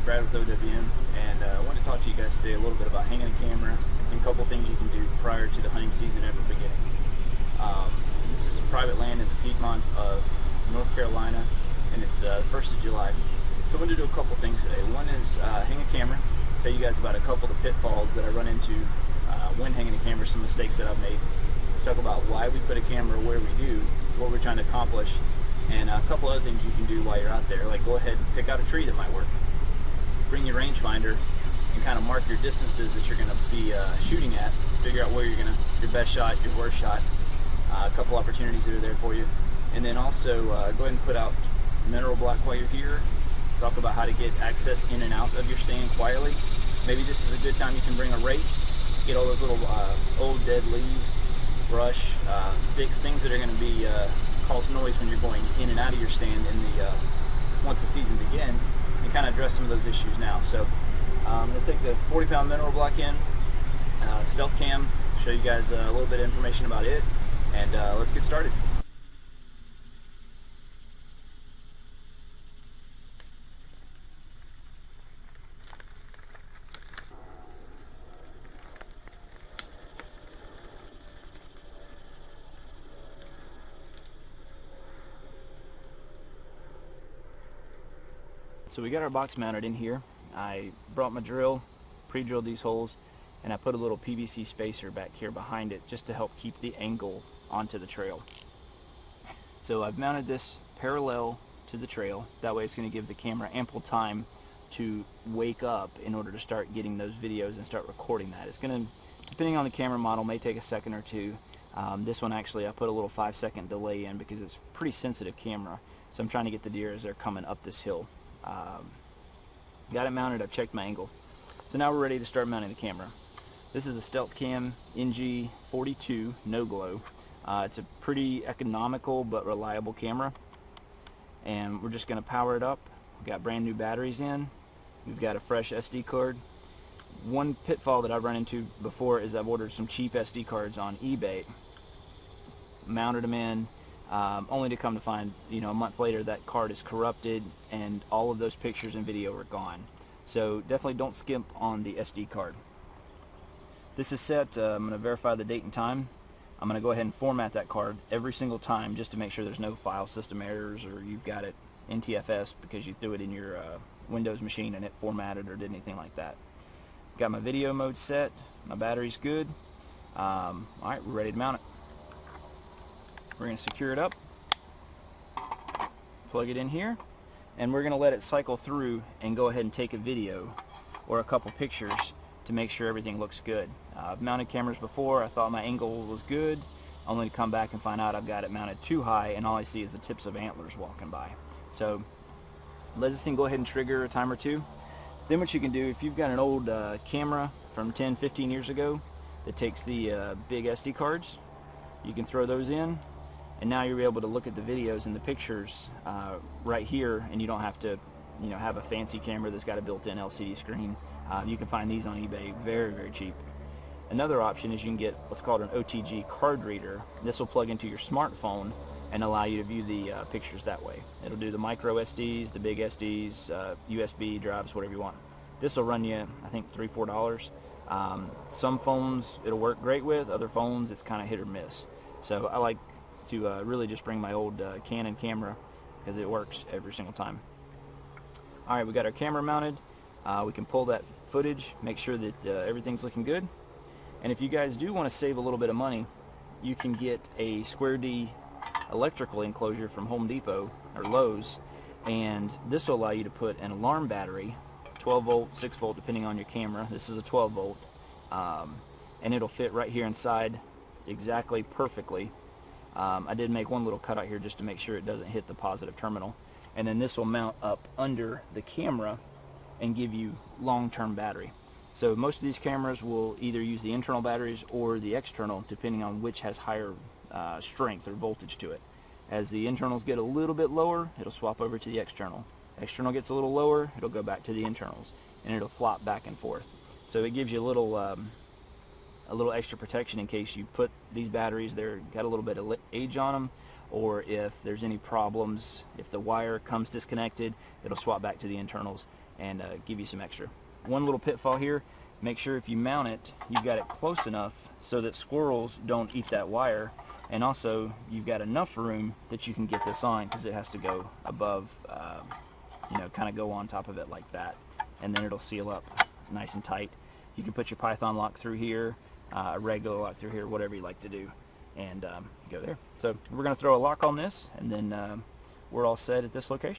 Brad with OWM, and I wanted to talk to you guys today a little bit about hanging a camera and a couple things you can do prior to the hunting season ever beginning. This is private land in the Piedmont of North Carolina, and it's the 1st of July. So I'm going to do a couple things today. One is hang a camera, tell you guys about a couple of the pitfalls that I run into when hanging a camera, some mistakes that I've made, talk about why we put a camera where we do, what we're trying to accomplish, and a couple other things you can do while you're out there, like go ahead and pick out a tree that might work. Bring your rangefinder and kind of mark your distances that you're going to be shooting at. Figure out where you're going to, your best shot, your worst shot. A couple opportunities that are there for you. And then also go ahead and put out mineral block while you're here. Talk about how to get access in and out of your stand quietly. Maybe this is a good time you can bring a rake, get all those little old dead leaves, brush, sticks, things that are going to be cause noise when you're going in and out of your stand in the once the season begins, and kind of address some of those issues now. So I'm going to take the 40-pound mineral block in, stealth cam, show you guys a little bit of information about it, and let's get started. So we got our box mounted in here. I brought my drill, pre-drilled these holes, and I put a little PVC spacer back here behind it just to help keep the angle onto the trail. So I've mounted this parallel to the trail. That way it's going to give the camera ample time to wake up in order to start getting those videos and start recording that. It's going to, depending on the camera model, may take a second or two. This one actually I put a little 5-second delay in because it's a pretty sensitive camera. So I'm trying to get the deer as they're coming up this hill. Got it mounted, I've checked my angle. So now we're ready to start mounting the camera. This is a Stealth Cam NG42 no glow. It's a pretty economical but reliable camera, and we're just going to power it up. We've got brand new batteries in. We've got a fresh SD card. One pitfall that I've run into before is I've ordered some cheap SD cards on eBay, mounted them in, only to come to find, a month later that card is corrupted and all of those pictures and video are gone. So definitely don't skimp on the SD card. This is set. I'm going to verify the date and time. I'm going to go ahead and format that card every single time just to make sure there's no file system errors or you've got it NTFS because you threw it in your Windows machine and it formatted or did anything like that. Got my video mode set. My battery's good. Alright, we're ready to mount it. We're going to secure it up, plug it in here, and we're going to let it cycle through and go ahead and take a video or a couple pictures to make sure everything looks good. I've mounted cameras before. I thought my angle was good, only to come back and find out I've got it mounted too high and all I see is the tips of antlers walking by. So let this thing go ahead and trigger a time or two. Then what you can do, if you've got an old camera from 10-15 years ago that takes the big SD cards, you can throw those in. And now you're able to look at the videos and the pictures right here, and you don't have to, have a fancy camera that's got a built-in LCD screen. You can find these on eBay very, very cheap. Another option is you can get what's called an OTG card reader. This will plug into your smartphone and allow you to view the pictures that way. It'll do the micro SDs, the big SDs, USB drives, whatever you want. This will run you, I think, $3-4. Some phones it'll work great with. Other phones it's kind of hit or miss. So I like to really just bring my old Canon camera because it works every single time. Alright, we got our camera mounted. We can pull that footage, make sure that everything's looking good. And if you guys do want to save a little bit of money, you can get a Square D electrical enclosure from Home Depot or Lowe's, and this will allow you to put an alarm battery, 12 volt, 6 volt depending on your camera. This is a 12 volt, and it'll fit right here inside exactly perfectly. I did make one little cutout here just to make sure it doesn't hit the positive terminal, and then this will mount up under the camera and give you long-term battery. So most of these cameras will either use the internal batteries or the external, depending on which has higher strength or voltage to it. As the internals get a little bit lower, it'll swap over to the external. External gets a little lower, it'll go back to the internals, and it'll flop back and forth. So it gives you a little extra protection in case you put these batteries, they're got a little bit of age on them, or if there's any problems, if the wire comes disconnected, it'll swap back to the internals and give you some extra. One little pitfall here, make sure if you mount it, you've got it close enough so that squirrels don't eat that wire, and also you've got enough room that you can get this on, because it has to go above, you know, kind of go on top of it like that, and then it'll seal up nice and tight. You can put your Python lock through here, a regular lock through here, whatever you like to do, and go there. So we're going to throw a lock on this, and then we're all set at this location.